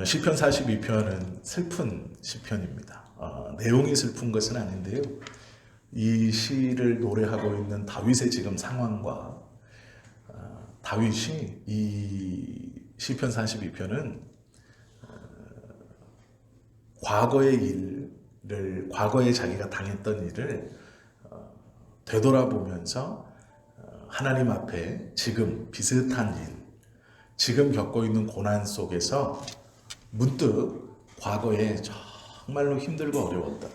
시편 42편은 슬픈 시편입니다. 내용이 슬픈 것은 아닌데요. 이 시를 노래하고 있는 다윗의 지금 상황과 다윗이 이 시편 42편은 과거의 일을, 과거에 자기가 당했던 일을 되돌아보면서 하나님 앞에 지금 비슷한 일, 지금 겪고 있는 고난 속에서 문득 과거에 정말로 힘들고 어려웠던,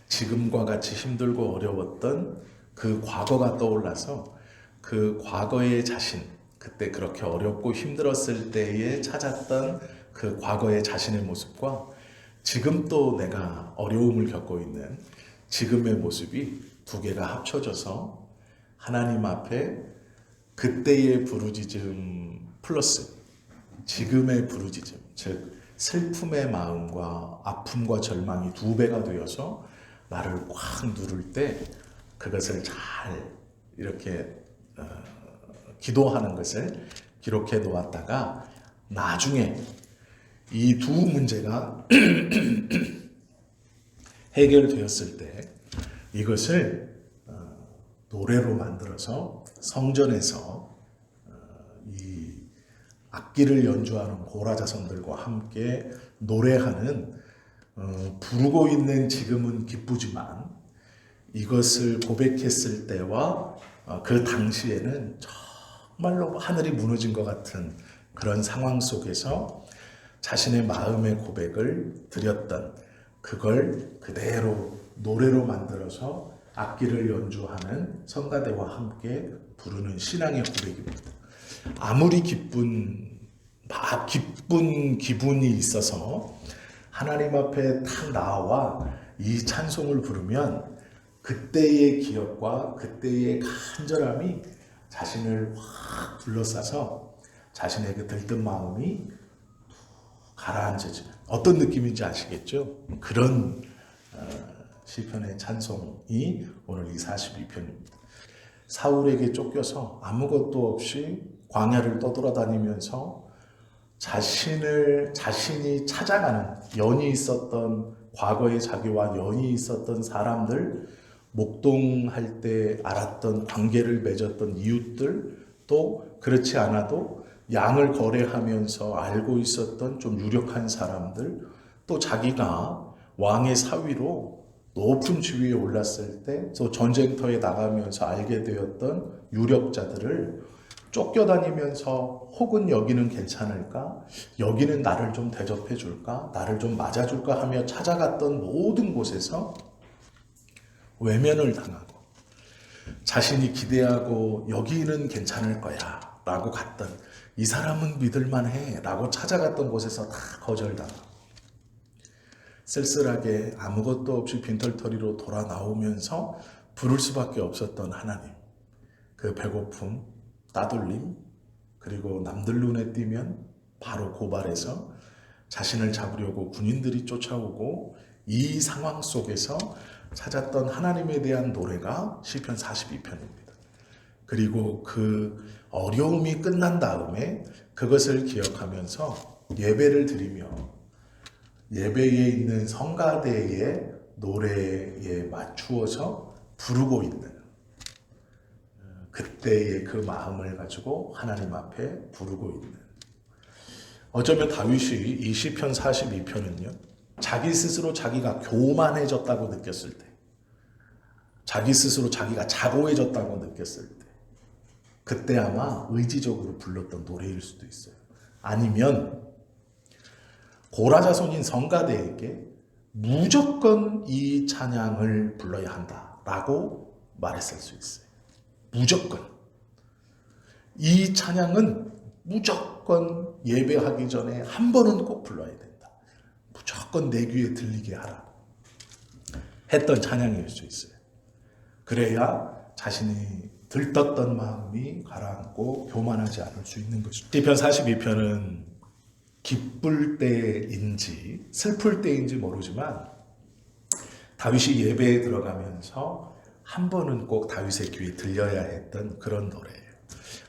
지금과 같이 힘들고 어려웠던 그 과거가 떠올라서 그 과거의 자신, 그때 그렇게 어렵고 힘들었을 때에 찾았던 그 과거의 자신의 모습과 지금 또 내가 어려움을 겪고 있는 지금의 모습이 두 개가 합쳐져서 하나님 앞에 그때의 부르짖음 플러스 지금의 부르짖음, 즉 슬픔의 마음과 아픔과 절망이 두 배가 되어서 나를 꽉 누를 때 그것을 잘 이렇게 기도하는 것을 기록해 놓았다가 나중에 이 두 문제가 해결되었을 때 이것을 노래로 만들어서 성전에서 이 악기를 연주하는 고라 자손들과 함께 노래하는 부르고 있는 지금은 기쁘지만 이것을 고백했을 때와 그 당시에는 정말로 하늘이 무너진 것 같은 그런 상황 속에서 자신의 마음의 고백을 드렸던 그걸 그대로 노래로 만들어서 악기를 연주하는 성가대와 함께 부르는 신앙의 고백입니다. 아무리 기쁜 기분이 있어서 하나님 앞에 탁 나와 이 찬송을 부르면 그때의 기억과 그때의 간절함이 자신을 확 둘러싸서 자신의 그 들뜬 마음이 가라앉아지는 어떤 느낌인지 아시겠죠? 그런 시편의 찬송이 오늘 이 42편입니다. 사울에게 쫓겨서 아무것도 없이 광야를 떠돌아다니면서 자신이 찾아가는 연이 있었던 과거의 자기와 연이 있었던 사람들, 목동할 때 알았던 관계를 맺었던 이웃들, 또 그렇지 않아도 양을 거래하면서 알고 있었던 좀 유력한 사람들, 또 자기가 왕의 사위로 높은 지위에 올랐을 때 또 전쟁터에 나가면서 알게 되었던 유력자들을 쫓겨다니면서 혹은 여기는 괜찮을까? 여기는 나를 좀 대접해 줄까? 나를 좀 맞아줄까? 하며 찾아갔던 모든 곳에서 외면을 당하고 자신이 기대하고 여기는 괜찮을 거야 라고 갔던 이 사람은 믿을만해 라고 찾아갔던 곳에서 다 거절당하고 쓸쓸하게 아무것도 없이 빈털터리로 돌아 나오면서 부를 수밖에 없었던 하나님, 그 배고픔, 따돌림, 그리고 남들 눈에 띄면 바로 고발해서 자신을 잡으려고 군인들이 쫓아오고 이 상황 속에서 찾았던 하나님에 대한 노래가 시편 42편입니다. 그리고 그 어려움이 끝난 다음에 그것을 기억하면서 예배를 드리며 예배에 있는 성가대의 노래에 맞추어서 부르고 있는 그때의 그 마음을 가지고 하나님 앞에 부르고 있는, 어쩌면 다윗이 이 시편 42편은요 자기 스스로 자기가 교만해졌다고 느꼈을 때, 자기 스스로 자기가 자고해졌다고 느꼈을 때 그때 아마 의지적으로 불렀던 노래일 수도 있어요. 아니면 고라 자손인 성가대에게 무조건 이 찬양을 불러야 한다라고 말했을 수 있어요. 무조건. 이 찬양은 무조건 예배하기 전에 한 번은 꼭 불러야 된다. 무조건 내 귀에 들리게 하라. 했던 찬양일 수 있어요. 그래야 자신이 들떴던 마음이 가라앉고 교만하지 않을 수 있는 것이죠. 시편 42편은 기쁠 때인지 슬플 때인지 모르지만 다윗이 예배에 들어가면서 한 번은 꼭 다윗의 귀에 들려야 했던 그런 노래예요.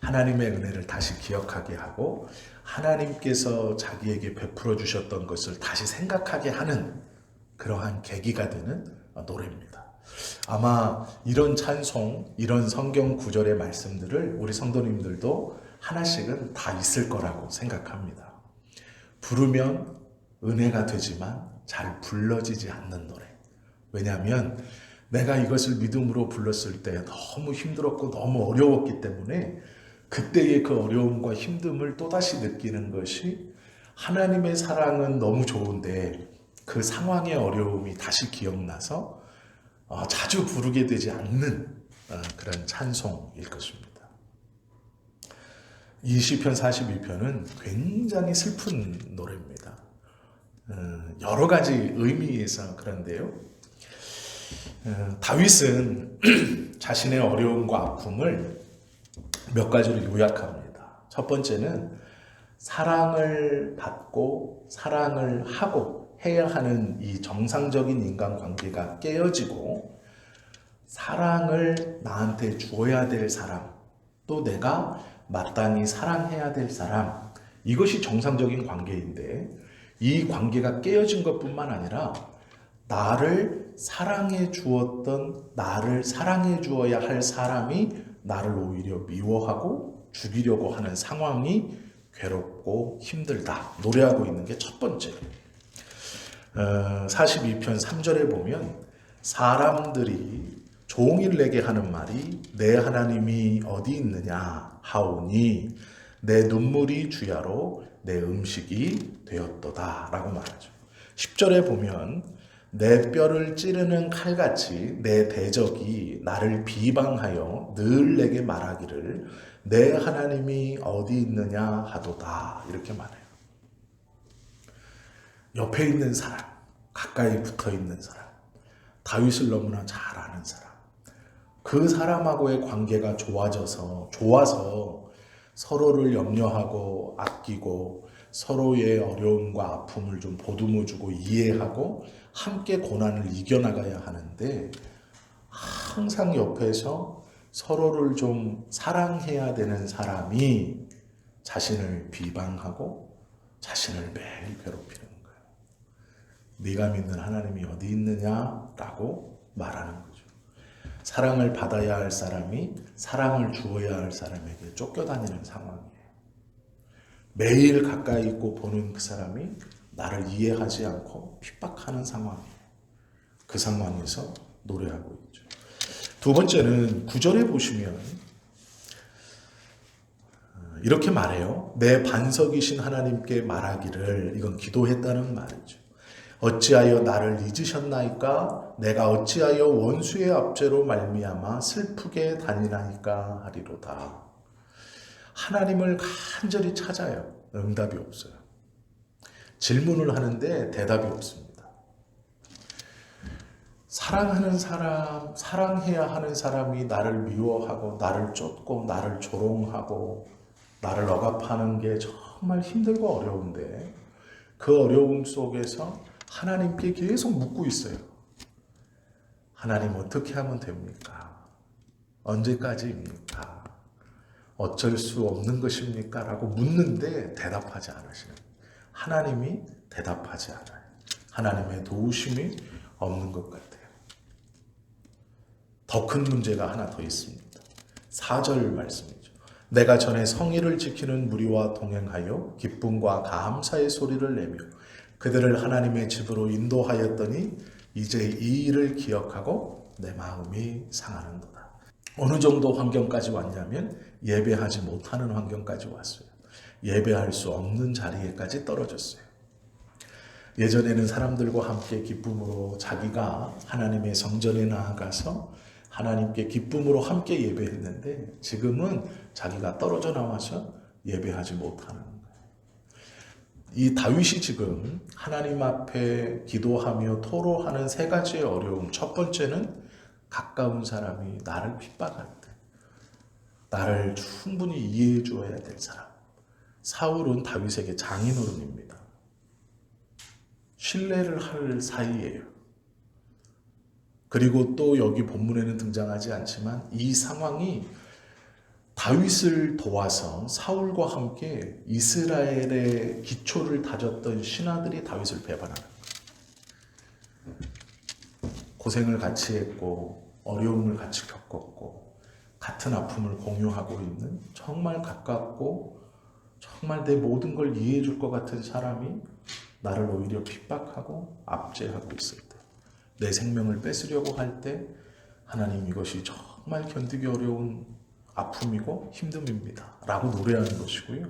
하나님의 은혜를 다시 기억하게 하고 하나님께서 자기에게 베풀어 주셨던 것을 다시 생각하게 하는 그러한 계기가 되는 노래입니다. 아마 이런 찬송, 이런 성경 구절의 말씀들을 우리 성도님들도 하나씩은 다 있을 거라고 생각합니다. 부르면 은혜가 되지만 잘 불러지지 않는 노래. 왜냐하면 내가 이것을 믿음으로 불렀을 때 너무 힘들었고 너무 어려웠기 때문에 그때의 그 어려움과 힘듦을 또다시 느끼는 것이 하나님의 사랑은 너무 좋은데 그 상황의 어려움이 다시 기억나서 자주 부르게 되지 않는 그런 찬송일 것입니다. 이 시편 42편은 굉장히 슬픈 노래입니다. 여러 가지 의미에서 그런데요. 다윗은 자신의 어려움과 아픔을 몇 가지로 요약합니다. 첫 번째는 사랑을 받고 사랑을 하고 해야 하는 이 정상적인 인간관계가 깨어지고 사랑을 나한테 주어야 될 사람, 또 내가 마땅히 사랑해야 될 사람, 이것이 정상적인 관계인데 이 관계가 깨어진 것뿐만 아니라 나를 사랑해 주었던, 나를 사랑해 주어야 할 사람이 나를 오히려 미워하고 죽이려고 하는 상황이 괴롭고 힘들다. 노래하고 있는 게 첫 번째. 42편 3절에 보면 사람들이 종일 내게 하는 말이 내 하나님이 어디 있느냐 하오니 내 눈물이 주야로 내 음식이 되었도다 라고 말하죠. 10절에 보면 내 뼈를 찌르는 칼같이 내 대적이 나를 비방하여 늘 내게 말하기를 내 하나님이 어디 있느냐 하도다 이렇게 말해요. 옆에 있는 사람, 가까이 붙어 있는 사람, 다윗을 너무나 잘 아는 사람, 그 사람하고의 관계가 좋아서 서로를 염려하고 아끼고 서로의 어려움과 아픔을 좀 보듬어주고 이해하고 함께 고난을 이겨나가야 하는데 항상 옆에서 서로를 좀 사랑해야 되는 사람이 자신을 비방하고 자신을 매일 괴롭히는 거예요. 네가 믿는 하나님이 어디 있느냐라고 말하는 거죠. 사랑을 받아야 할 사람이 사랑을 주어야 할 사람에게 쫓겨다니는 상황이에요. 매일 가까이 있고 보는 그 사람이 나를 이해하지 않고 핍박하는 상황이에요. 그 상황에서 노래하고 있죠. 두 번째는 9절에 보시면 이렇게 말해요. 내 반석이신 하나님께 말하기를, 이건 기도했다는 말이죠. 어찌하여 나를 잊으셨나이까? 내가 어찌하여 원수의 압제로 말미암아 슬프게 다니나이까 하리로다. 하나님을 간절히 찾아요. 응답이 없어요. 질문을 하는데 대답이 없습니다. 사랑하는 사람, 사랑해야 하는 사람이 나를 미워하고 나를 쫓고 나를 조롱하고 나를 억압하는 게 정말 힘들고 어려운데 그 어려움 속에서 하나님께 계속 묻고 있어요. 하나님 어떻게 하면 됩니까? 언제까지입니까? 어쩔 수 없는 것입니까? 라고 묻는데 대답하지 않으시는 하나님이 대답하지 않아요. 하나님의 도우심이 없는 것 같아요. 더 큰 문제가 하나 더 있습니다. 4절 말씀이죠. 내가 전에 성의를 지키는 무리와 동행하여 기쁨과 감사의 소리를 내며 그들을 하나님의 집으로 인도하였더니 이제 이 일을 기억하고 내 마음이 상하는도다. 어느 정도 환경까지 왔냐면 예배하지 못하는 환경까지 왔어요. 예배할 수 없는 자리에까지 떨어졌어요. 예전에는 사람들과 함께 기쁨으로 자기가 하나님의 성전에 나아가서 하나님께 기쁨으로 함께 예배했는데 지금은 자기가 떨어져 나와서 예배하지 못하는 거예요. 이 다윗이 지금 하나님 앞에 기도하며 토로하는 세 가지의 어려움. 첫 번째는 가까운 사람이 나를 핍박할 때 나를 충분히 이해해 주어야 될 사람. 사울은 다윗에게 장인어른입니다. 신뢰를 할 사이예요. 그리고 또 여기 본문에는 등장하지 않지만 이 상황이 다윗을 도와서 사울과 함께 이스라엘의 기초를 다졌던 신하들이 다윗을 배반하는 거예요. 고생을 같이 했고 어려움을 같이 겪었고 같은 아픔을 공유하고 있는 정말 가깝고 정말 내 모든 걸 이해해 줄 것 같은 사람이 나를 오히려 핍박하고 압제하고 있을 때, 내 생명을 뺏으려고 할 때 하나님 이것이 정말 견디기 어려운 아픔이고 힘듦입니다 라고 노래하는 것이고요.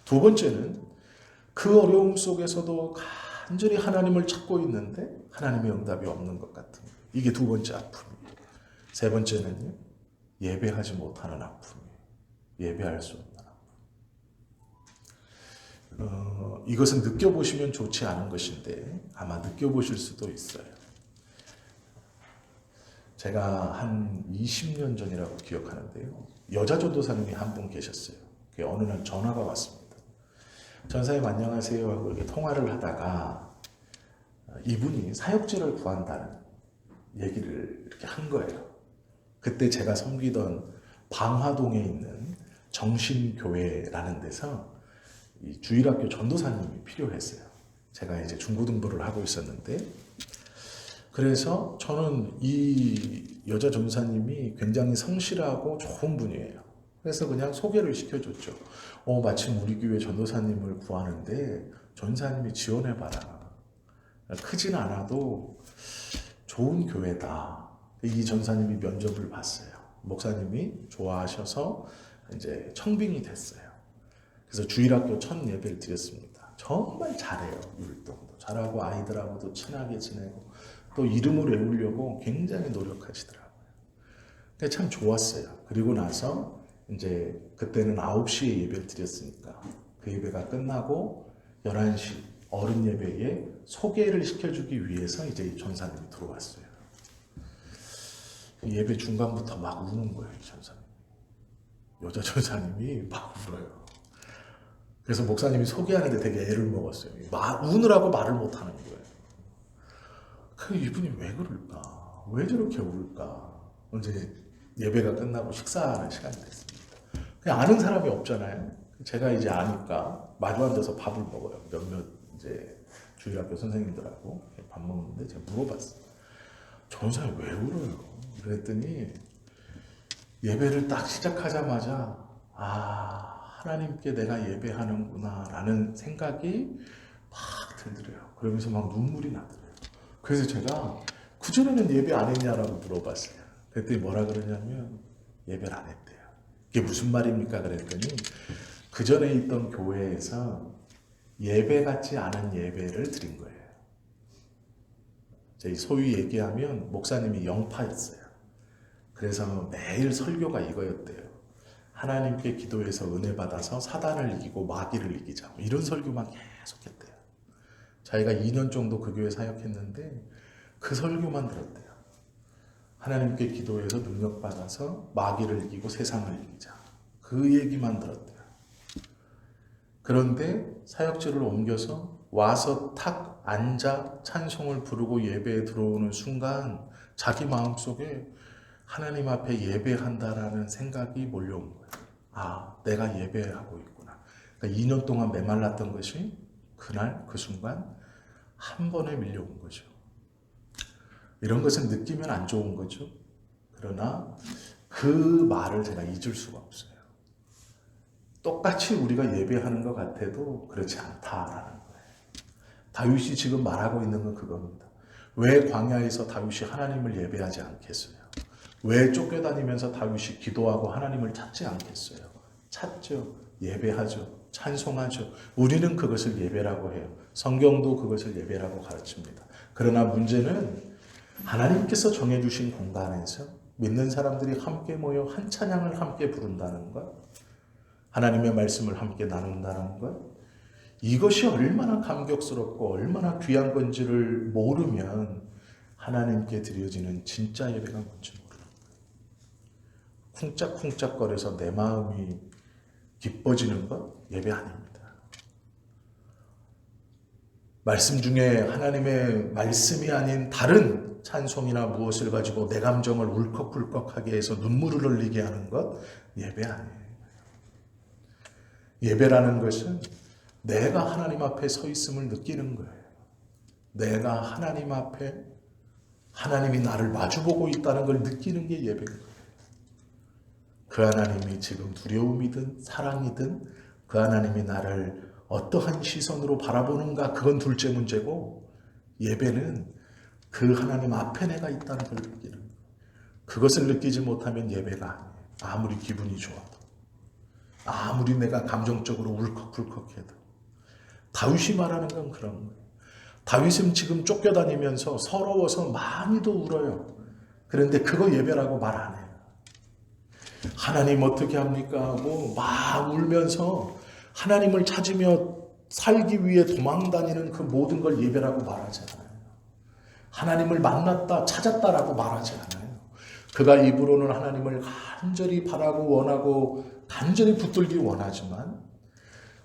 두 번째는 그 어려움 속에서도 간절히 하나님을 찾고 있는데 하나님의 응답이 없는 것 같은 거예요. 이게 두 번째 아픔이에요. 세 번째는요, 예배하지 못하는 아픔이에요. 예배할 수 없는 아픔. 이것은 느껴보시면 좋지 않은 것인데 아마 느껴보실 수도 있어요. 제가 한 20년 전이라고 기억하는데요. 여자 전도사님이 한 분 계셨어요. 어느 날 전화가 왔습니다. 전사님 안녕하세요 하고 이렇게 통화를 하다가 이분이 사역지를 구한다는 얘기를 이렇게 한 거예요. 그때 제가 섬기던 방화동에 있는 정신교회라는 데서 이 주일학교 전도사님이 필요했어요. 제가 이제 중고등부를 하고 있었는데, 그래서 저는 이 여자 전도사님이 굉장히 성실하고 좋은 분이에요. 그래서 그냥 소개를 시켜줬죠. 마침 우리 교회 전도사님을 구하는데 전사님이 지원해봐라. 크진 않아도 좋은 교회다. 이 전사님이 면접을 봤어요. 목사님이 좋아하셔서 이제 청빙이 됐어요. 그래서 주일학교 첫 예배를 드렸습니다. 정말 잘해요. 율동도 잘하고 아이들하고도 친하게 지내고 또 이름을 외우려고 굉장히 노력하시더라고요. 참 좋았어요. 그리고 나서 이제 그때는 9시에 예배를 드렸으니까 그 예배가 끝나고 11시 어른 예배에 소개를 시켜주기 위해서 이제 이 전사님이 들어왔어요. 예배 중간부터 막 우는 거예요, 이 전사님. 여자 전사님이 막 울어요. 그래서 목사님이 소개하는데 되게 애를 먹었어요. 우느라고 말을 못하는 거예요. 그 이분이 왜 그럴까? 왜 저렇게 울까? 이제 예배가 끝나고 식사하는 시간이 됐습니다. 그냥 아는 사람이 없잖아요. 제가 이제 아니까 마주 앉아서 밥을 먹어요. 몇몇 이제 주일학교 선생님들하고 밥 먹는데 제가 물어봤어요. 전사님 왜 울어요? 그랬더니 예배를 딱 시작하자마자 하나님께 내가 예배하는구나 라는 생각이 막 들더래요. 그러면서 막 눈물이 나더래요. 그래서 제가 그전에는 예배 안 했냐라고 물어봤어요. 그랬더니 뭐라 그러냐면 예배를 안 했대요. 이게 무슨 말입니까? 그랬더니 그전에 있던 교회에서 예배 같지 않은 예배를 드린 거예요. 저희 소위 얘기하면 목사님이 영파였어요. 그래서 매일 설교가 이거였대요. 하나님께 기도해서 은혜 받아서 사단을 이기고 마귀를 이기자. 이런 설교만 계속했대요. 자기가 2년 정도 그 교회 사역했는데 그 설교만 들었대요. 하나님께 기도해서 능력 받아서 마귀를 이기고 세상을 이기자. 그 얘기만 들었대요. 그런데 사역지를 옮겨서 와서 탁 앉아 찬송을 부르고 예배에 들어오는 순간 자기 마음속에 하나님 앞에 예배한다라는 생각이 몰려온 거예요. 내가 예배하고 있구나. 그러니까 2년 동안 메말랐던 것이 그날 그 순간 한 번에 밀려온 거죠. 이런 것은 느끼면 안 좋은 거죠. 그러나 그 말을 제가 잊을 수가 없어요. 똑같이 우리가 예배하는 것 같아도 그렇지 않다라는 거예요. 다윗이 지금 말하고 있는 건 그겁니다. 왜 광야에서 다윗이 하나님을 예배하지 않겠어요? 왜 쫓겨다니면서 다윗이 기도하고 하나님을 찾지 않겠어요? 찾죠. 예배하죠. 찬송하죠. 우리는 그것을 예배라고 해요. 성경도 그것을 예배라고 가르칩니다. 그러나 문제는 하나님께서 정해주신 공간에서 믿는 사람들이 함께 모여 한 찬양을 함께 부른다는 것, 하나님의 말씀을 함께 나눈다는 것, 이것이 얼마나 감격스럽고 얼마나 귀한 건지를 모르면 하나님께 드려지는 진짜 예배가 뭔지 모르는 거예요. 쿵짝쿵짝거려서 내 마음이 기뻐지는 것 예배 아닙니다. 말씀 중에 하나님의 말씀이 아닌 다른 찬송이나 무엇을 가지고 내 감정을 울컥불컥하게 해서 눈물을 흘리게 하는 것 예배 아니에요. 예배라는 것은 내가 하나님 앞에 서 있음을 느끼는 거예요. 내가 하나님 앞에 하나님이 나를 마주보고 있다는 걸 느끼는 게 예배인 거예요. 그 하나님이 지금 두려움이든 사랑이든 그 하나님이 나를 어떠한 시선으로 바라보는가 그건 둘째 문제고, 예배는 그 하나님 앞에 내가 있다는 걸 느끼는 거예요. 그것을 느끼지 못하면 예배가 아니에요. 아무리 기분이 좋아도, 아무리 내가 감정적으로 울컥불컥해도. 다윗이 말하는 건 그런 거예요. 다윗은 지금 쫓겨다니면서 서러워서 많이도 울어요. 그런데 그거 예배라고 말 안 해요. 하나님 어떻게 합니까 하고 막 울면서 하나님을 찾으며 살기 위해 도망다니는 그 모든 걸 예배라고 말하지 않아요. 하나님을 만났다 찾았다라고 말하지 않아요. 그가 입으로는 하나님을 간절히 바라고 원하고 간절히 붙들기 원하지만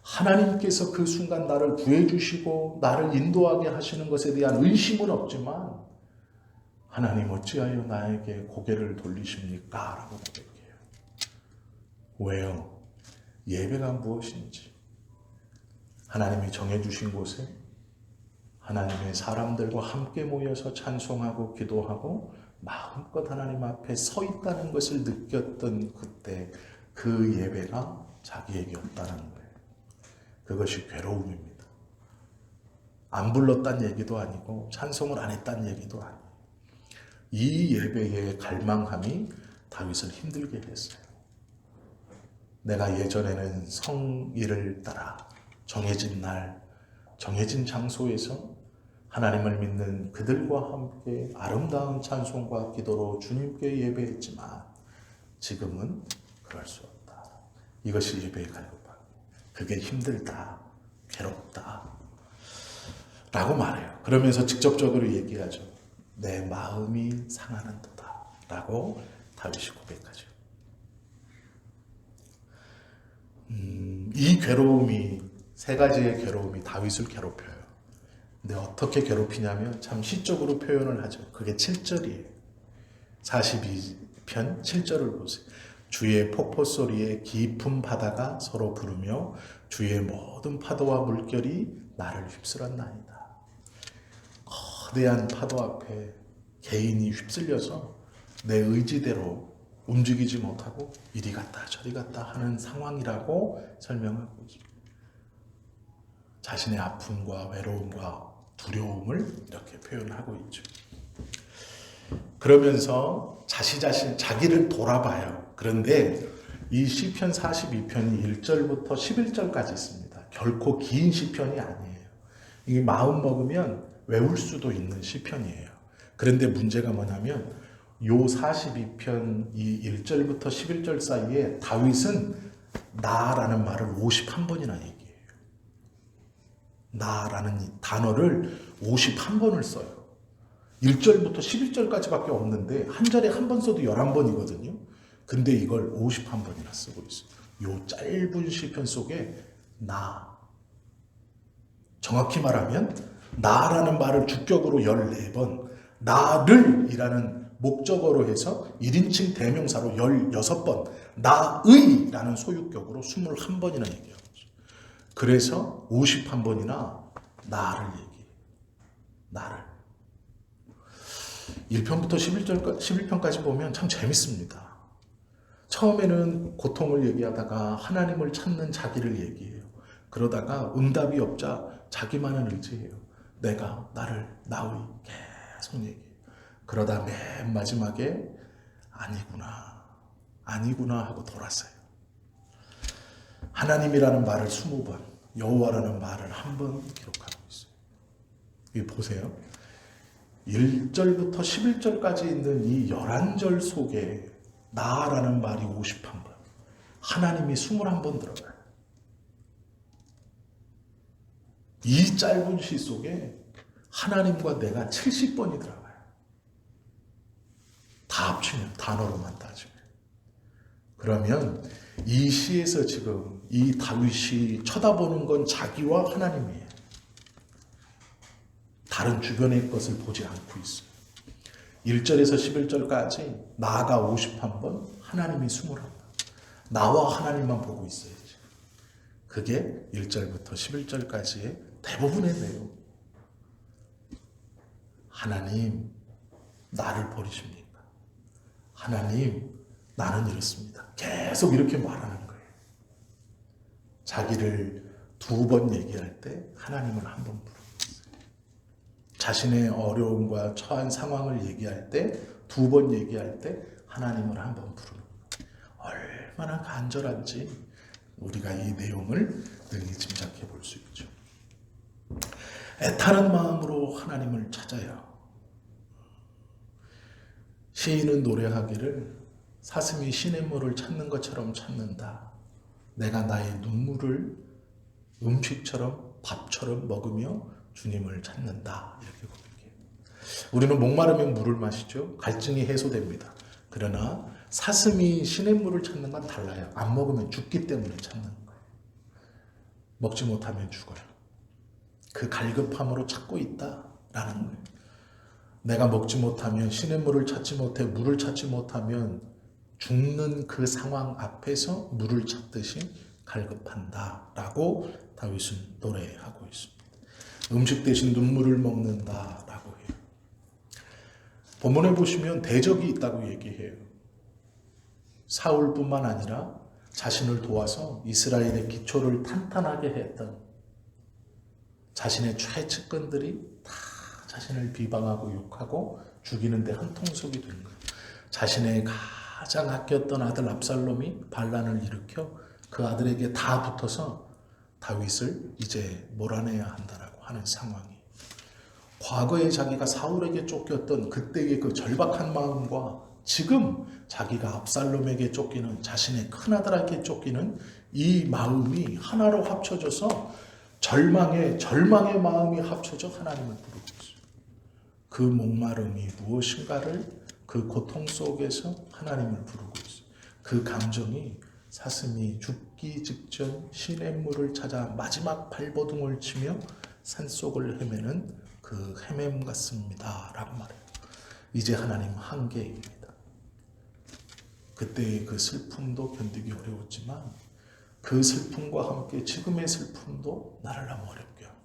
하나님께서 그 순간 나를 구해주시고 나를 인도하게 하시는 것에 대한 의심은 없지만, 하나님 어찌하여 나에게 고개를 돌리십니까? 라고 고백해요. 왜요? 예배가 무엇인지, 하나님이 정해주신 곳에 하나님의 사람들과 함께 모여서 찬송하고 기도하고 마음껏 하나님 앞에 서 있다는 것을 느꼈던 그때 그 예배가 자기에게 없다는 거예요. 그것이 괴로움입니다. 안 불렀단 얘기도 아니고 찬송을 안 했단 얘기도 아니에요. 이 예배의 갈망함이 다윗을 힘들게 했어요. 내가 예전에는 성일을 따라 정해진 날, 정해진 장소에서 하나님을 믿는 그들과 함께 아름다운 찬송과 기도로 주님께 예배했지만 지금은 그럴 수 없다. 이것이 예배의 갈급함. 그게 힘들다, 괴롭다 라고 말해요. 그러면서 직접적으로 얘기하죠. 내 마음이 상하는도다 라고 다윗이 고백하죠. 이 괴로움이, 세 가지의 괴로움이 다윗을 괴롭혀요. 근데 어떻게 괴롭히냐면 참 시적으로 표현을 하죠. 그게 7절이에요. 42편 7절을 보세요. 주의 폭포 소리에 깊은 바다가 서로 부르며 주의 모든 파도와 물결이 나를 휩쓸었나이다. 거대한 파도 앞에 개인이 휩쓸려서 내 의지대로 움직이지 못하고 이리 갔다 저리 갔다 하는 상황이라고 설명하고 있습니다. 자신의 아픔과 외로움과 두려움을 이렇게 표현하고 있죠. 그러면서 자기를 돌아봐요. 그런데 이 시편 42편이 1절부터 11절까지 있습니다. 결코 긴 시편이 아니에요. 이게 마음 먹으면 외울 수도 있는 시편이에요. 그런데 문제가 뭐냐면 요 42편 이 1절부터 11절 사이에 다윗은 나라는 말을 51번이나 얘기해요. 나라는 단어를 51번을 써요. 1절부터 11절까지밖에 없는데 한 절에 한 번 써도 11번이거든요. 근데 이걸 51번이나 쓰고 있어요. 요 짧은 시편 속에 나, 정확히 말하면 나라는 말을 주격으로 14번, 나를 이라는 목적어로 해서 1인칭 대명사로 16번, 나의 라는 소유격으로 21번이나 얘기하고 있어요. 그래서 51번이나 나를 얘기해요. 나를. 1편부터 11편까지 보면 참 재밌습니다. 처음에는 고통을 얘기하다가 하나님을 찾는 자기를 얘기해요. 그러다가 응답이 없자 자기만을 의지해요. 내가 나의 계속 얘기해요. 그러다 맨 마지막에 아니구나 하고 돌았어요. 하나님이라는 말을 20번, 여호와라는 말을 1번 기록하고 있어요. 이 보세요. 1절부터 11절까지 있는 이 11절 속에 나라는 말이 51번, 하나님이 21번 들어가요. 이 짧은 시 속에 하나님과 내가 70번이 들어가요. 다 합치면, 단어로만 따지면. 그러면 이 시에서 지금 이 다윗이 쳐다보는 건 자기와 하나님이에요. 다른 주변의 것을 보지 않고 있어요. 1절에서 11절까지 나가 51번, 하나님이 21번. 나와 하나님만 보고 있어야지. 그게 1절부터 11절까지의 대부분의 내용. 하나님, 나를 버리십니까? 하나님, 나는 이렇습니다. 계속 이렇게 말하는 거예요. 자기를 2번 얘기할 때 하나님을 한 번 부르고 있어요. 자신의 어려움과 처한 상황을 얘기할 때, 2번 얘기할 때 하나님을 한 번 부르는 거예요. 얼마나 간절한지 우리가 이 내용을 능히 짐작해 볼 수 있죠. 애타는 마음으로 하나님을 찾아야. 시인은 노래하기를 사슴이 시냇물을 찾는 것처럼 찾는다. 내가 나의 눈물을 음식처럼 밥처럼 먹으며 주님을 찾는다. 이렇게 고백해요. 우리는 목마르면 물을 마시죠. 갈증이 해소됩니다. 그러나 사슴이 시냇물을 찾는 건 달라요. 안 먹으면 죽기 때문에 찾는 거예요. 먹지 못하면 죽어요. 그 갈급함으로 찾고 있다라는 거예요. 내가 먹지 못하면, 시냇물을 찾지 못해 물을 찾지 못하면 죽는 그 상황 앞에서 물을 찾듯이 갈급한다라고 다윗은 노래하고 있습니다. 음식 대신 눈물을 먹는다라고 해요. 본문에 보시면 대적이 있다고 얘기해요. 사울뿐만 아니라 자신을 도와서 이스라엘의 기초를 탄탄하게 했던 자신의 최측근들이 다 자신을 비방하고 욕하고 죽이는 데 한통속이 된 거예요. 자신의 가장 아꼈던 아들 압살롬이 반란을 일으켜 그 아들에게 다 붙어서 다윗을 이제 몰아내야 한다라고 하는 상황이. 과거에 자기가 사울에게 쫓겼던 그때의 그 절박한 마음과 지금 자기가 압살롬에게 쫓기는, 자신의 큰아들에게 쫓기는 이 마음이 하나로 합쳐져서 절망의 마음이 합쳐져 하나님을 부르고 있어요. 그 목마름이 무엇인가를, 그 고통 속에서 하나님을 부르고 있어요. 그 감정이 사슴이 죽기 직전 시냇물을 찾아 마지막 발버둥을 치며 산속을 헤매는 그 헤맴 같습니다 라고 말해요. 이제 하나님 한계입니다. 그때의 그 슬픔도 견디기 어려웠지만 그 슬픔과 함께 지금의 슬픔도 나를 너무 어렵게 합니다.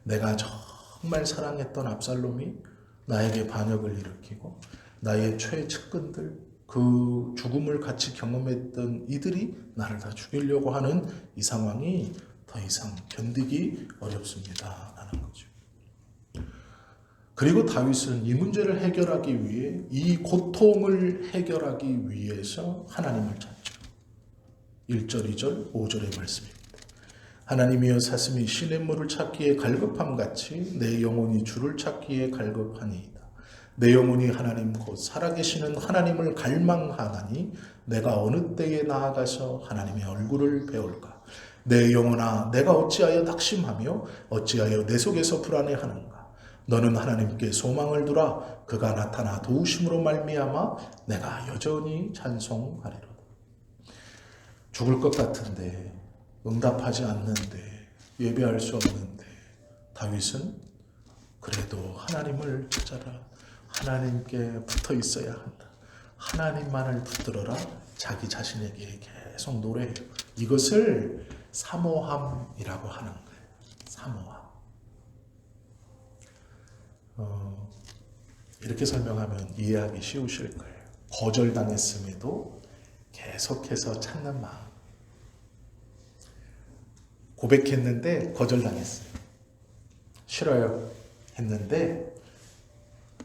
내가 정말 사랑했던 압살롬이 나에게 반역을 일으키고 나의 최측근들, 그 죽음을 같이 경험했던 이들이 나를 다 죽이려고 하는 이 상황이 더 이상 견디기 어렵습니다 라는 거죠. 그리고 다윗은 이 문제를 해결하기 위해, 이 고통을 해결하기 위해서 하나님을 찾죠. 1절, 2절, 5절의 말씀입니다. 하나님이여 사슴이 시냇물을 찾기에 갈급함같이 내 영혼이 주를 찾기에 갈급하니이다. 내 영혼이 하나님 곧 살아계시는 하나님을 갈망하나니 내가 어느 때에 나아가서 하나님의 얼굴을 배울까. 내 영혼아 내가 어찌하여 낙심하며 어찌하여 내 속에서 불안해하는가. 너는 하나님께 소망을 두라. 그가 나타나 도우심으로 말미암아 내가 여전히 찬송하리로다. 죽을 것 같은데, 응답하지 않는데, 예배할 수 없는데 다윗은 그래도 하나님을 찾아라. 하나님께 붙어 있어야 한다. 하나님만을 붙들어라. 자기 자신에게 계속 노래해요. 이것을 사모함이라고 하는 거예요. 사모함. 이렇게 설명하면 이해하기 쉬우실 거예요. 거절당했음에도 계속해서 찾는 마음. 고백했는데 거절당했어요. 싫어요 했는데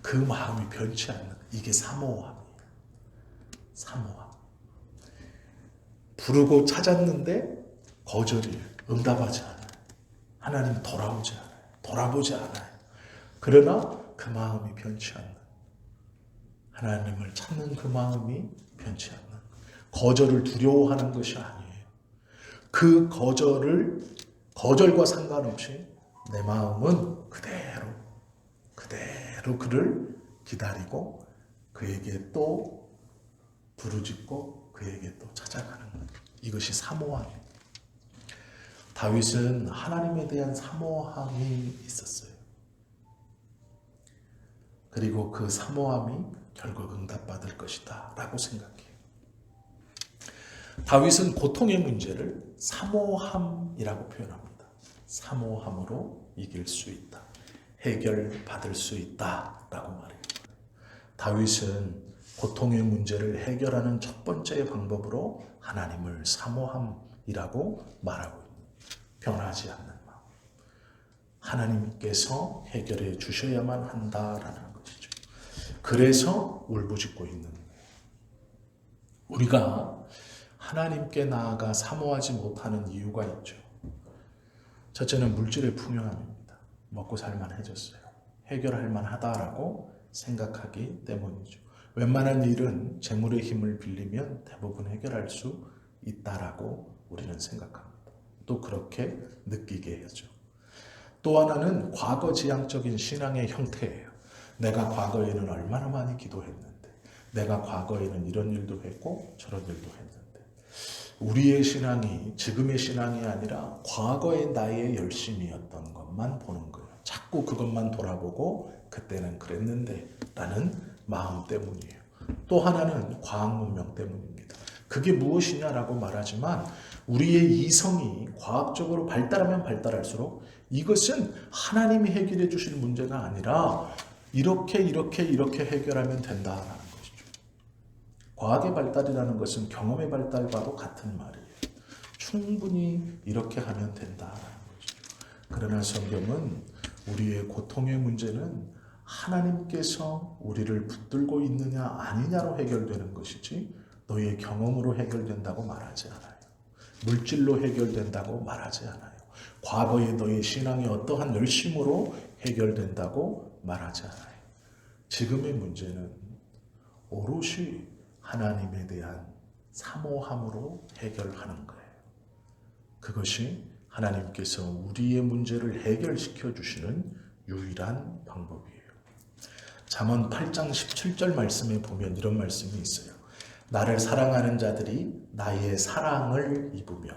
그 마음이 변치 않는 거예요. 이게 사모함이에요. 사모함. 부르고 찾았는데 거절이에요. 응답하지 않아요. 하나님 돌아보지 않아요. 그러나 그 마음이 변치 않는, 하나님을 찾는 그 마음이 변치 않는, 거절을 두려워하는 것이 아니에요. 그 거절과 상관없이 내 마음은 그대로 그를 기다리고 그에게 또 부르짖고 그에게 또 찾아가는 것. 이것이 사모함이에요. 다윗은 하나님에 대한 사모함이 있었어요. 그리고 그 사모함이 결국 응답받을 것이다 라고 생각해요. 다윗은 고통의 문제를 사모함이라고 표현합니다. 사모함으로 이길 수 있다. 해결받을 수 있다 라고 말해요. 다윗은 고통의 문제를 해결하는 첫 번째 방법으로 하나님을 사모함이라고 말하고 있는 변하지 않는 마음. 하나님께서 해결해 주셔야만 한다라는 것이죠. 그래서 울부짖고 있는 거예요. 우리가 하나님께 나아가 사모하지 못하는 이유가 있죠. 첫째는 물질의 풍요함입니다. 먹고 살만해졌어요. 해결할 만하다라고 생각하기 때문이죠. 웬만한 일은 재물의 힘을 빌리면 대부분 해결할 수 있다라고 우리는 생각합니다. 또 그렇게 느끼게 하죠. 또 하나는 과거지향적인 신앙의 형태예요. 내가 과거에는 얼마나 많이 기도했는데, 내가 과거에는 이런 일도 했고 저런 일도 했는데, 우리의 신앙이 지금의 신앙이 아니라 과거의 나의 열심이었던 것만 보는 거예요. 자꾸 그것만 돌아보고 그때는 그랬는데 라는 마음 때문이에요. 또 하나는 과학문명 때문입니다. 그게 무엇이냐라고 말하지만 우리의 이성이 과학적으로 발달하면 발달할수록 이것은 하나님이 해결해 주실 문제가 아니라 이렇게 해결하면 된다라는 것이죠. 과학의 발달이라는 것은 경험의 발달과도 같은 말이에요. 충분히 이렇게 하면 된다라는 것이죠. 그러나 성경은 우리의 고통의 문제는 하나님께서 우리를 붙들고 있느냐 아니냐로 해결되는 것이지 너의 경험으로 해결된다고 말하지 않아요. 물질로 해결된다고 말하지 않아요. 과거의 너의 신앙이 어떠한 열심으로 해결된다고 말하지 않아요. 지금의 문제는 오롯이 하나님에 대한 사모함으로 해결하는 거예요. 그것이 하나님께서 우리의 문제를 해결시켜 주시는 유일한 방법이에요. 잠언 8장 17절 말씀에 보면 이런 말씀이 있어요. 나를 사랑하는 자들이 나의 사랑을 입으며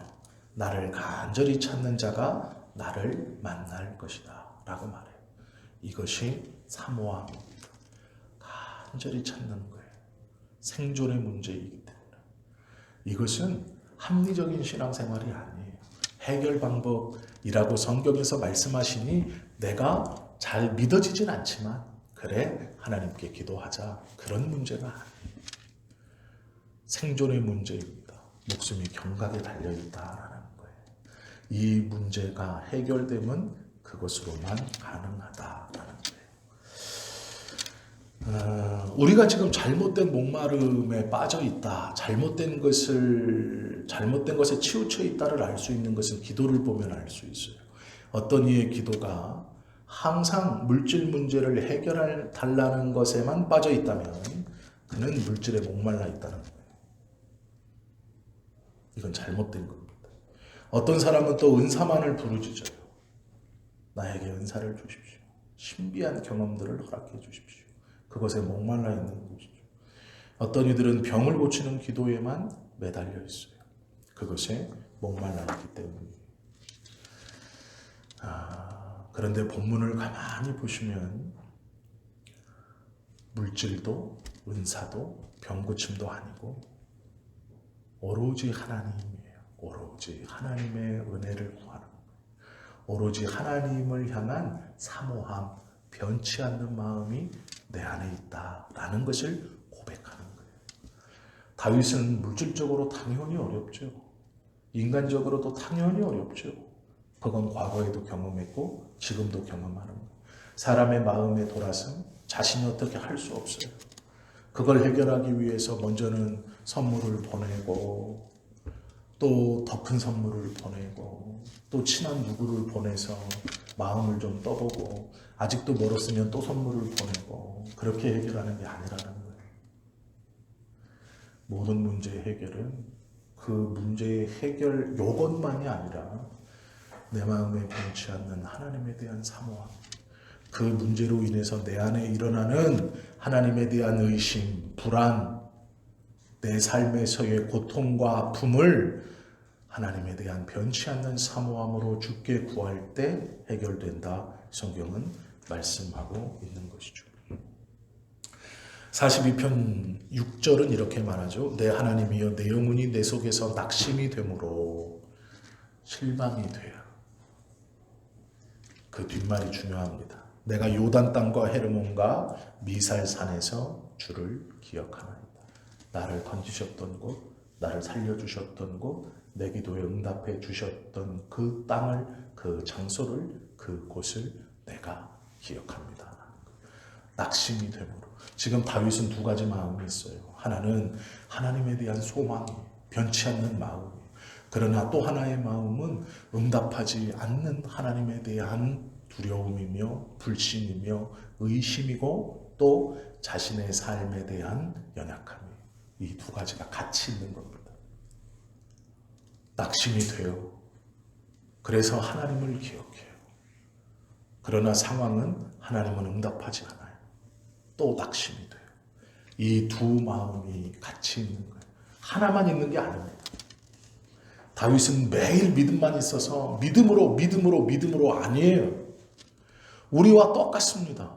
나를 간절히 찾는 자가 나를 만날 것이다 라고 말해요. 이것이 사모함입니다. 간절히 찾는 거예요. 생존의 문제이기 때문에. 이것은 합리적인 신앙생활이 아니에요. 해결 방법이라고 성경에서 말씀하시니 내가 잘 믿어지진 않지만 그래 하나님께 기도하자 그런 문제가 아니에요. 생존의 문제입니다. 목숨이 경각에 달려있다라는 거예요. 이 문제가 해결되면 그것으로만 가능하다라는 거예요. 우리가 지금 잘못된 목마름에 빠져 있다, 잘못된 것에 치우쳐 있다를 알 수 있는 것은 기도를 보면 알 수 있어요. 어떤 이의 기도가 항상 물질 문제를 해결해 달라는 것에만 빠져 있다면 그는 물질에 목말라 있다는 거예요. 이건 잘못된 겁니다. 어떤 사람은 또 은사만을 부르짖어요. 나에게 은사를 주십시오. 신비한 경험들을 허락해 주십시오. 그것에 목말라 있는 것이죠. 어떤 이들은 병을 고치는 기도에만 매달려 있어요. 그것에 목말라 있기 때문이에요. 그런데 본문을 가만히 보시면 물질도 은사도 병고침도 아니고 오로지 하나님이에요. 오로지 하나님의 은혜를 구하는 거예요. 오로지 하나님을 향한 사모함, 변치 않는 마음이 내 안에 있다라는 것을 고백하는 거예요. 다윗은 물질적으로 당연히 어렵죠. 인간적으로도 당연히 어렵죠. 그건 과거에도 경험했고 지금도 경험하는 거예요. 사람의 마음에 돌아서 자신이 어떻게 할 수 없어요. 그걸 해결하기 위해서 먼저는 선물을 보내고 또 더 큰 선물을 보내고 또 친한 누구를 보내서 마음을 좀 떠보고 아직도 멀었으면 또 선물을 보내고 그렇게 해결하는 게 아니라는 거예요. 모든 문제의 해결은 그 문제의 해결 요것만이 아니라 내 마음에 변치 않는 하나님에 대한 사모함, 그 문제로 인해서 내 안에 일어나는 하나님에 대한 의심, 불안, 내 삶에서의 고통과 아픔을 하나님에 대한 변치 않는 사모함으로 주께 구할 때 해결된다. 성경은 말씀하고 있는 것이죠. 42편 6절은 이렇게 말하죠. 내 하나님이여 내 영혼이 내 속에서 낙심이 되므로 실망이 돼요. 그 뒷말이 중요합니다. 내가 요단 땅과 헤르몬과 미살산에서 주를 기억하나이다. 나를 건지셨던 곳, 나를 살려주셨던 곳, 내 기도에 응답해 주셨던 그 땅을, 그 장소를, 그곳을 내가 기억합니다. 낙심이 되므로. 지금 다윗은 두 가지 마음이 있어요. 하나는 하나님에 대한 소망이 변치 않는 마음. 그러나 또 하나의 마음은 응답하지 않는 하나님에 대한 두려움이며 불신이며 의심이고 또 자신의 삶에 대한 연약함이, 이 두 가지가 같이 있는 겁니다. 낙심이 돼요. 그래서 하나님을 기억해요. 그러나 상황은 하나님은 응답하지 않아요. 또 낙심이 돼요. 이 두 마음이 같이 있는 거예요. 하나만 있는 게 아닙니다. 다윗은 매일 믿음만 있어서 믿음으로 아니에요. 우리와 똑같습니다.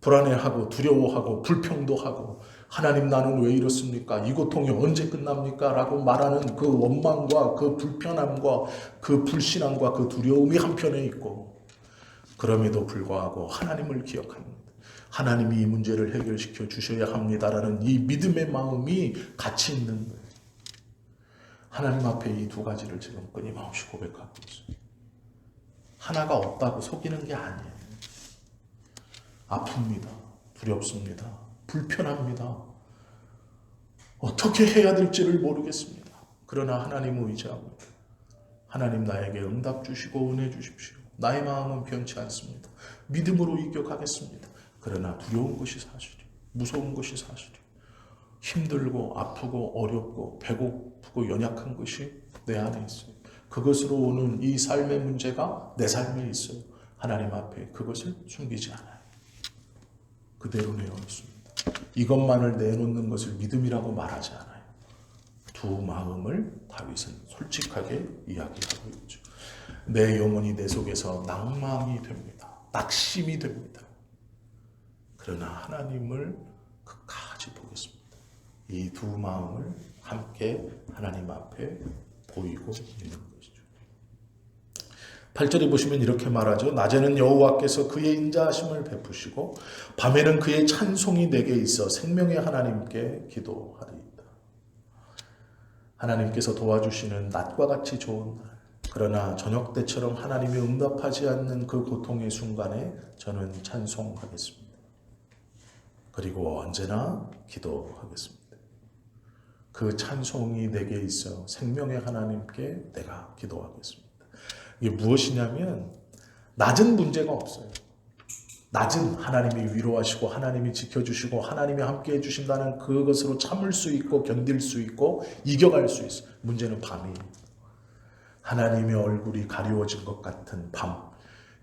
불안해하고 두려워하고 불평도 하고 하나님 나는 왜 이렇습니까? 이 고통이 언제 끝납니까? 라고 말하는 그 원망과 그 불편함과 그 불신함과 그 두려움이 한편에 있고, 그럼에도 불구하고 하나님을 기억합니다. 하나님이 이 문제를 해결시켜 주셔야 합니다라는 이 믿음의 마음이 같이 있는 거예요. 하나님 앞에 이 두 가지를 지금 끊임없이 고백하고 있어요. 하나가 없다고 속이는 게 아니에요. 아픕니다. 두렵습니다. 불편합니다. 어떻게 해야 될지를 모르겠습니다. 그러나 하나님을 의지하고 하나님 나에게 응답 주시고 은혜 주십시오. 나의 마음은 변치 않습니다. 믿음으로 이겨가겠습니다. 그러나 두려운 것이 사실이에요. 무서운 것이 사실이에요. 힘들고 아프고 어렵고 배고프고 연약한 것이 내 안에 있어요. 그것으로 오는 이 삶의 문제가 내 삶에 있어요. 하나님 앞에 그것을 숨기지 않아요. 그대로 내어놓습니다. 이것만을 내놓는 것을 믿음이라고 말하지 않아요. 두 마음을 다윗은 솔직하게 이야기하고 있죠. 내 영혼이 내 속에서 낭망이 됩니다. 낙심이 됩니다. 그러나 하나님을 끝까지 보겠습니다. 이 두 마음을 함께 하나님 앞에 보이고 있는 것이죠. 8절에 보시면 이렇게 말하죠. 낮에는 여호와께서 그의 인자하심을 베푸시고 밤에는 그의 찬송이 내게 있어 생명의 하나님께 기도하리이다. 하나님께서 도와주시는 낮과 같이 좋은 날, 그러나 저녁 때처럼 하나님이 응답하지 않는 그 고통의 순간에 저는 찬송하겠습니다. 그리고 언제나 기도하겠습니다. 그 찬송이 내게 있어 생명의 하나님께 내가 기도하겠습니다. 이게 무엇이냐면 낮은 문제가 없어요. 낮은 하나님이 위로하시고 하나님이 지켜주시고 하나님이 함께 해주신다는 그것으로 참을 수 있고 견딜 수 있고 이겨갈 수 있어요. 문제는 밤이에요. 하나님의 얼굴이 가리워진 것 같은 밤,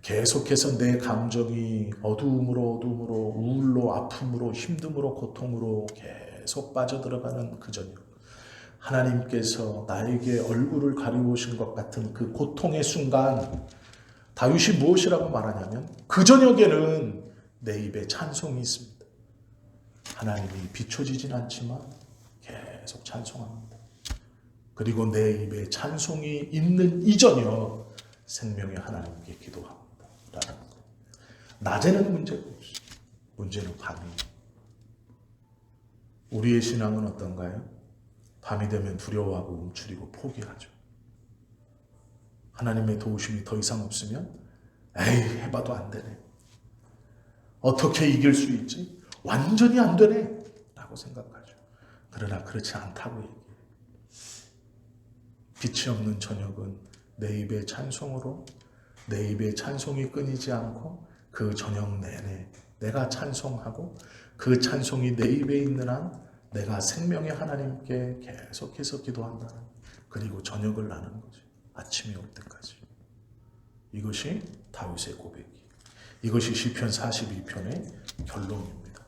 계속해서 내 감정이 어두움으로 우울로 아픔으로 힘듦으로 고통으로 계속 빠져들어가는 그 저녁, 하나님께서 나에게 얼굴을 가리우신 것 같은 그 고통의 순간, 다윗이 무엇이라고 말하냐면 그 저녁에는 내 입에 찬송이 있습니다. 하나님이 비춰지진 않지만 계속 찬송합니다. 그리고 내 입에 찬송이 있는 이 저녁 생명의 하나님께 기도합니다. 라는 거예요. 낮에는 문제가 없어요. 문제는 밤이에요. 우리의 신앙은 어떤가요? 밤이 되면 두려워하고 움츠리고 포기하죠. 하나님의 도우심이 더 이상 없으면 에이 해봐도 안 되네. 어떻게 이길 수 있지? 완전히 안 되네. 라고 생각하죠. 그러나 그렇지 않다고 얘기해요. 빛이 없는 저녁은 내 입의 찬송으로 내 입의 찬송이 끊이지 않고 그 저녁 내내 내가 찬송하고 그 찬송이 내 입에 있는 한 내가 생명의 하나님께 계속해서 기도한다는, 그리고 저녁을 나누는 거죠. 아침이 올 때까지. 이것이 다윗의 고백이, 이것이 시편 42편의 결론입니다.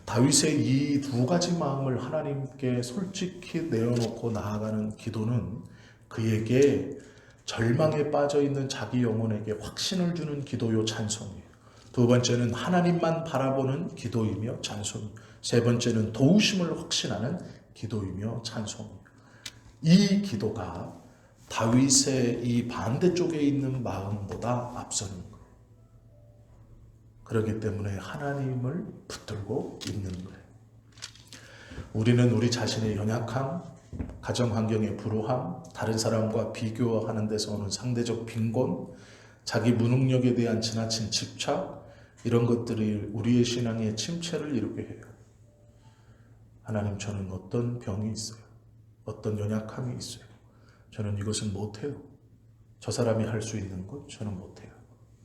다윗의 이 두 가지 마음을 하나님께 솔직히 내어놓고 나아가는 기도는 그에게 절망에 빠져있는 자기 영혼에게 확신을 주는 기도요 찬송이에요. 두 번째는 하나님만 바라보는 기도이며 찬송. 세 번째는 도우심을 확신하는 기도이며 찬송이에요. 이 기도가 다윗의 이 반대쪽에 있는 마음보다 앞서는 거예요. 그렇기 때문에 하나님을 붙들고 있는 거예요. 우리는 우리 자신의 연약함, 가정 환경의 불우함, 다른 사람과 비교하는 데서 오는 상대적 빈곤, 자기 무능력에 대한 지나친 집착, 이런 것들이 우리의 신앙의 침체를 이루게 해요. 하나님, 저는 어떤 병이 있어요. 어떤 연약함이 있어요. 저는 이것은 못해요. 저 사람이 할 수 있는 것 저는 못해요.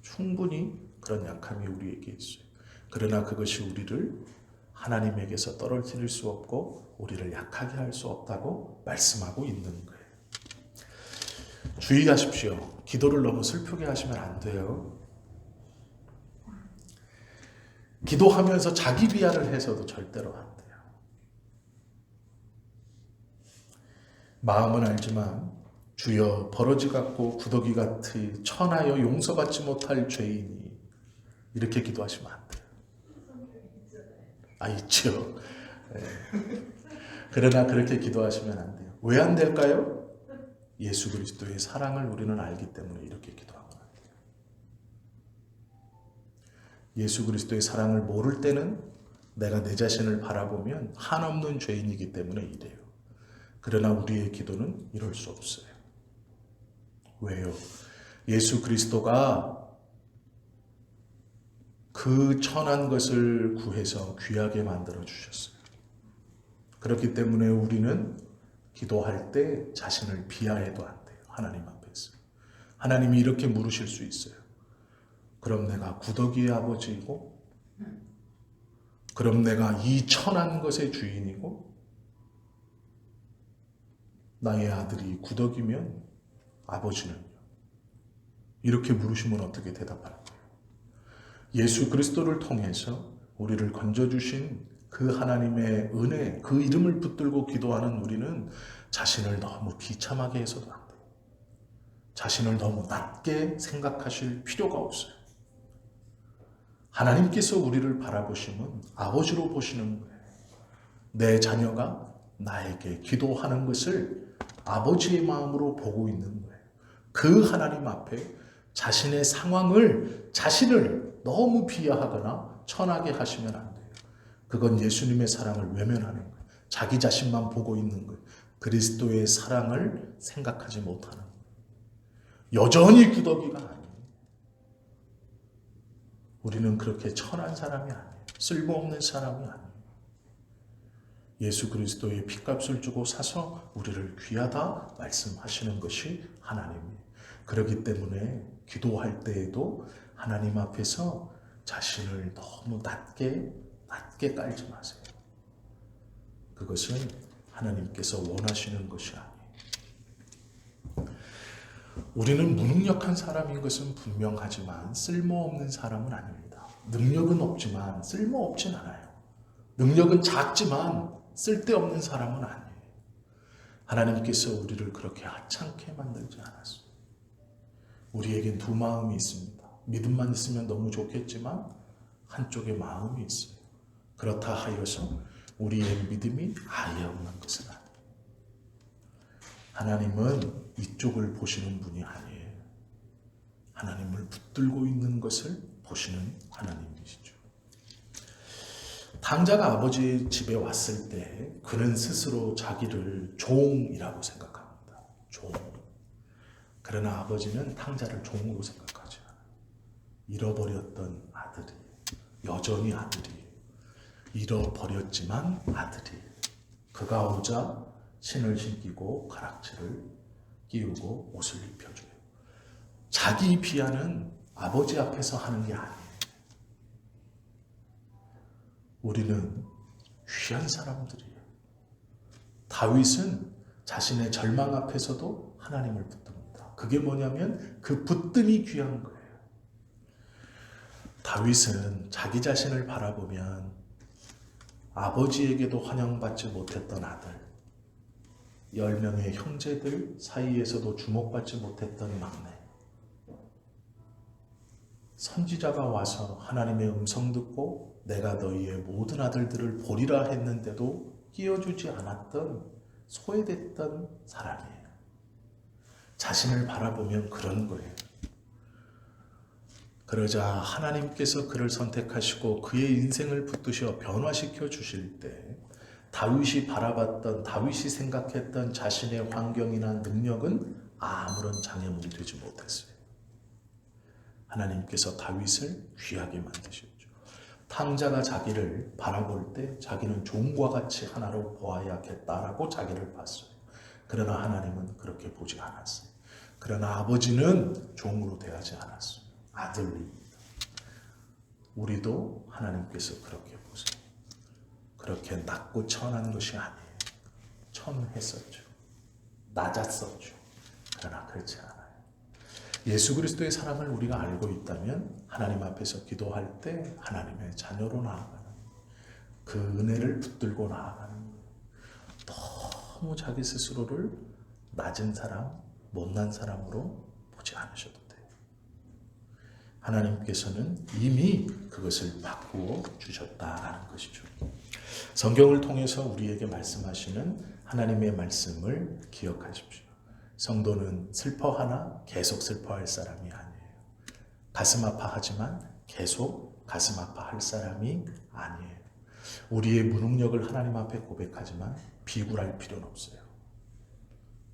충분히 그런 약함이 우리에게 있어요. 그러나 그것이 우리를 하나님에게서 떨어뜨릴 수 없고 우리를 약하게 할 수 없다고 말씀하고 있는 거예요. 주의하십시오. 기도를 너무 슬프게 하시면 안 돼요. 기도하면서 자기 비하를 해서도 절대로 안 돼요. 마음은 알지만 주여 버러지 같고 구더기 같이 천하여 용서받지 못할 죄인이, 이렇게 기도하시면 안 돼요. 있죠. 네. 그러나 그렇게 기도하시면 안 돼요. 왜 안 될까요? 예수 그리스도의 사랑을 우리는 알기 때문에 이렇게 기도하면 안 돼요. 예수 그리스도의 사랑을 모를 때는 내가 내 자신을 바라보면 한없는 죄인이기 때문에 이래요. 그러나 우리의 기도는 이럴 수 없어요. 왜요? 예수 그리스도가 그 천한 것을 구해서 귀하게 만들어 주셨어요. 그렇기 때문에 우리는 기도할 때 자신을 비하해도 안 돼요. 하나님 앞에서. 하나님이 이렇게 물으실 수 있어요. 그럼 내가 구더기의 아버지이고, 그럼 내가 이 천한 것의 주인이고, 나의 아들이 구더기면 아버지는요? 이렇게 물으시면 어떻게 대답할 거예요? 예수 그리스도를 통해서 우리를 건져주신 그 하나님의 은혜, 그 이름을 붙들고 기도하는 우리는 자신을 너무 비참하게 해서도 안 돼요. 자신을 너무 낮게 생각하실 필요가 없어요. 하나님께서 우리를 바라보시면 아버지로 보시는 거예요. 내 자녀가 나에게 기도하는 것을 아버지의 마음으로 보고 있는 거예요. 그 하나님 앞에 자신의 상황을, 자신을 너무 비하하거나 천하게 하시면 안 돼요. 그건 예수님의 사랑을 외면하는 거예요. 자기 자신만 보고 있는 거예요. 그리스도의 사랑을 생각하지 못하는 거예요. 여전히 구더기가 아니에요. 우리는 그렇게 천한 사람이 아니에요. 쓸모없는 사람이 아니에요. 예수 그리스도의 핏값을 주고 사서 우리를 귀하다 말씀하시는 것이 하나님이에요. 그렇기 때문에 기도할 때에도 하나님 앞에서 자신을 너무 낮게 깔지 마세요. 그것은 하나님께서 원하시는 것이 아니에요. 우리는 무능력한 사람인 것은 분명하지만 쓸모없는 사람은 아닙니다. 능력은 없지만 쓸모없진 않아요. 능력은 작지만 쓸데없는 사람은 아니에요. 하나님께서 우리를 그렇게 하찮게 만들지 않았어요. 우리에겐 두 마음이 있습니다. 믿음만 있으면 너무 좋겠지만 한쪽에 마음이 있어요. 그렇다 하여서 우리의 믿음이 아예 없는 것은 아니에요. 하나님은 이쪽을 보시는 분이 아니에요. 하나님을 붙들고 있는 것을 보시는 하나님이시죠. 탕자가 아버지 집에 왔을 때 그는 스스로 자기를 종이라고 생각합니다. 종. 그러나 아버지는 탕자를 종으로 생각하지 않아요. 잃어버렸던 아들이, 여전히 아들이에요. 잃어버렸지만 아들이에요. 그가 오자 신을 신기고 가락지를 끼우고 옷을 입혀줘요. 자기 비하는 아버지 앞에서 하는 게 아니에요. 우리는 귀한 사람들이에요. 다윗은 자신의 절망 앞에서도 하나님을 붙듭니다. 그게 뭐냐면 그 붙듦이 귀한 거예요. 다윗은 자기 자신을 바라보면 아버지에게도 환영받지 못했던 아들, 10명의 형제들 사이에서도 주목받지 못했던 막내, 선지자가 와서 하나님의 음성 듣고 내가 너희의 모든 아들들을 보리라 했는데도 끼워주지 않았던 소외됐던 사람이에요. 자신을 바라보면 그런 거예요. 그러자 하나님께서 그를 선택하시고 그의 인생을 붙드셔 변화시켜 주실 때 다윗이 바라봤던, 다윗이 생각했던 자신의 환경이나 능력은 아무런 장애물이 되지 못했어요. 하나님께서 다윗을 귀하게 만드셨죠. 탕자가 자기를 바라볼 때 자기는 종과 같이 하나로 보아야겠다라고 자기를 봤어요. 그러나 하나님은 그렇게 보지 않았어요. 그러나 아버지는 종으로 대하지 않았어요. 아들입니다. 우리도 하나님께서 그렇게 보세요. 그렇게 낮고 천한 것이 아니에요. 천했었죠. 낮았었죠. 그러나 그렇지 않아요. 예수 그리스도의 사랑을 우리가 알고 있다면 하나님 앞에서 기도할 때 하나님의 자녀로 나아가는, 그 은혜를 붙들고 나아가는 거예요. 너무 자기 스스로를 낮은 사람, 못난 사람으로 보지 않으셔도 돼요. 하나님께서는 이미 그것을 바꾸어 주셨다라는 것이죠. 성경을 통해서 우리에게 말씀하시는 하나님의 말씀을 기억하십시오. 성도는 슬퍼하나 계속 슬퍼할 사람이 아니에요. 가슴 아파하지만 계속 가슴 아파할 사람이 아니에요. 우리의 무능력을 하나님 앞에 고백하지만 비굴할 필요는 없어요.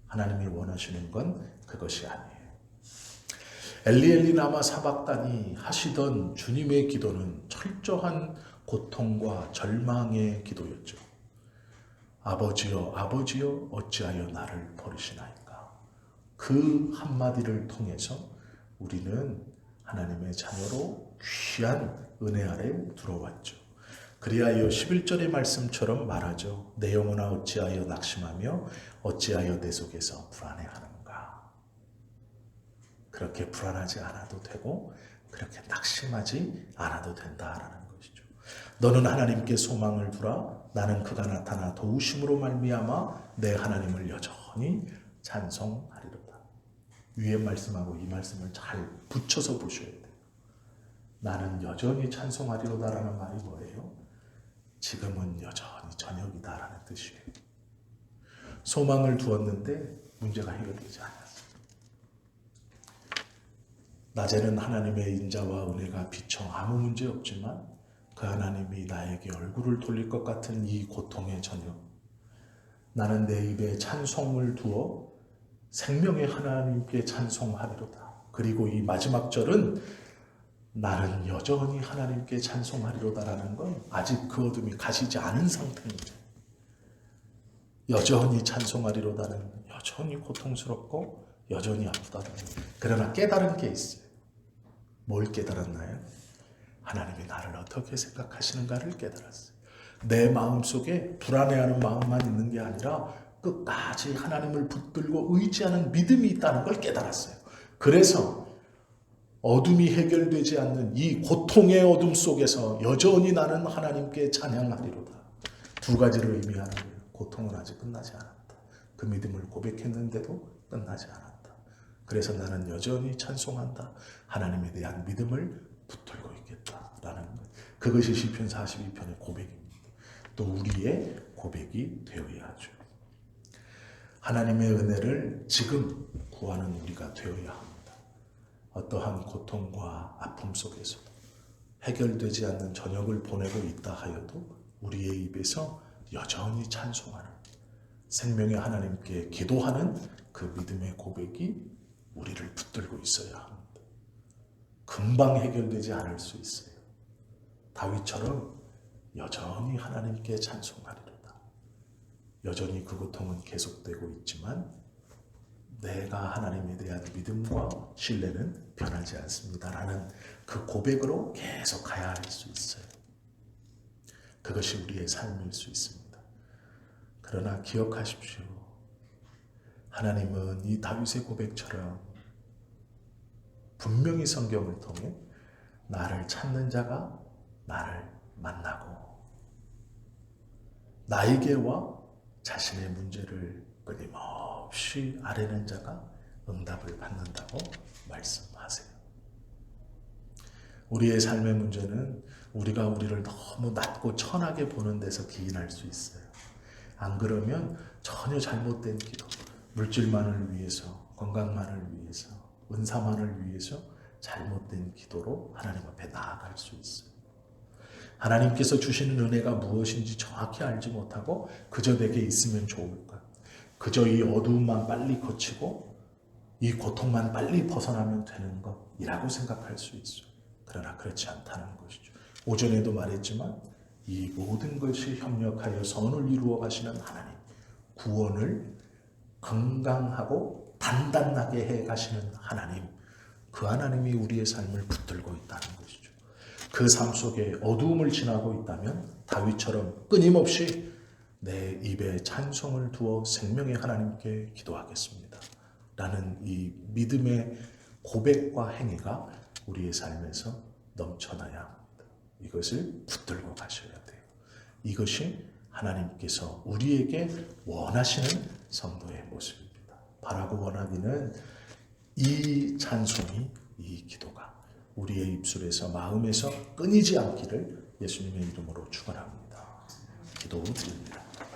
하나님이 원하시는 건 그것이 아니에요. 엘리 엘리 라마 사박다니 하시던 주님의 기도는 철저한 고통과 절망의 기도였죠. 아버지여 아버지여 어찌하여 나를 버리시나이까. 그 한마디를 통해서 우리는 하나님의 자녀로 귀한 은혜 아래 들어왔죠. 그리하여 11절의 말씀처럼 말하죠. 내 영혼아 어찌하여 낙심하며 어찌하여 내 속에서 불안해하는가. 그렇게 불안하지 않아도 되고 그렇게 낙심하지 않아도 된다라는 것이죠. 너는 하나님께 소망을 두라. 나는 그가 나타나 도우심으로 말미암아 내 하나님을 여전히 찬송하리로다. 위의 말씀하고 이 말씀을 잘 붙여서 보셔야 돼요. 나는 여전히 찬송하리로다라는 말이 뭐예요? 지금은 여전히 저녁이다라는 뜻이에요. 소망을 두었는데 문제가 해결되지 않았어요. 낮에는 하나님의 인자와 은혜가 비쳐 아무 문제 없지만 그 하나님이 나에게 얼굴을 돌릴 것 같은 이 고통의 저녁, 나는 내 입에 찬송을 두어 생명의 하나님께 찬송하리로다. 그리고 이 마지막 절은 나는 여전히 하나님께 찬송하리로다라는 건 아직 그 어둠이 가시지 않은 상태입니다. 여전히 찬송하리로다는 여전히 고통스럽고 여전히 아프다는 거예요. 그러나 깨달은 게 있어요. 뭘 깨달았나요? 하나님이 나를 어떻게 생각하시는가를 깨달았어요. 내 마음속에 불안해하는 마음만 있는 게 아니라 끝까지 하나님을 붙들고 의지하는 믿음이 있다는 걸 깨달았어요. 그래서 어둠이 해결되지 않는 이 고통의 어둠 속에서 여전히 나는 하나님께 찬양하리로다. 두 가지를 의미하는 거예요. 고통은 아직 끝나지 않았다. 그 믿음을 고백했는데도 끝나지 않았다. 그래서 나는 여전히 찬송한다. 하나님에 대한 믿음을 붙들고 있겠다라는 것. 그것이 시편 42편의 고백입니다. 또 우리의 고백이 되어야 하죠. 하나님의 은혜를 지금 구하는 우리가 되어야 합니다. 어떠한 고통과 아픔 속에서도 해결되지 않는 저녁을 보내고 있다 하여도 우리의 입에서 여전히 찬송하는, 생명의 하나님께 기도하는 그 믿음의 고백이 우리를 붙들고 있어야 합니다. 금방 해결되지 않을 수 있어요. 다윗처럼 여전히 하나님께 찬송하리로다. 여전히 그 고통은 계속되고 있지만 내가 하나님에 대한 믿음과 신뢰는 변하지 않습니다라는 그 고백으로 계속 가야 할 수 있어요. 그것이 우리의 삶일 수 있습니다. 그러나 기억하십시오. 하나님은 이 다윗의 고백처럼 분명히 성경을 통해 나를 찾는 자가 나를 만나고 나에게와 자신의 문제를 끊임없이 아뢰는 자가 응답을 받는다고 말씀하세요. 우리의 삶의 문제는 우리가 우리를 너무 낮고 천하게 보는 데서 기인할 수 있어요. 안 그러면 전혀 잘못된 기도, 물질만을 위해서, 건강만을 위해서, 은사만을 위해서 잘못된 기도로 하나님 앞에 나아갈 수 있어요. 하나님께서 주시는 은혜가 무엇인지 정확히 알지 못하고 그저 내게 있으면 좋을까? 그저 이 어두움만 빨리 거치고 이 고통만 빨리 벗어나면 되는 것이라고 생각할 수 있어요. 그러나 그렇지 않다는 것이죠. 오전에도 말했지만 이 모든 것이 협력하여 선을 이루어 가시는 하나님, 구원을 건강하고 단단하게 해 가시는 하나님, 그 하나님이 우리의 삶을 붙들고 있다는 것이죠. 그 삶 속에 어두움을 지나고 있다면 다윗처럼 끊임없이 내 입에 찬송을 두어 생명의 하나님께 기도하겠습니다 라는 이 믿음의 고백과 행위가 우리의 삶에서 넘쳐나야 합니다. 이것을 붙들고 가셔야 돼요. 이것이 하나님께서 우리에게 원하시는 성도의 모습입니다. 바라고 원하기는 이 찬송이, 이 기도가 우리의 입술에서 마음에서 끊이지 않기를 예수님의 이름으로 축원합니다. 기도드립니다.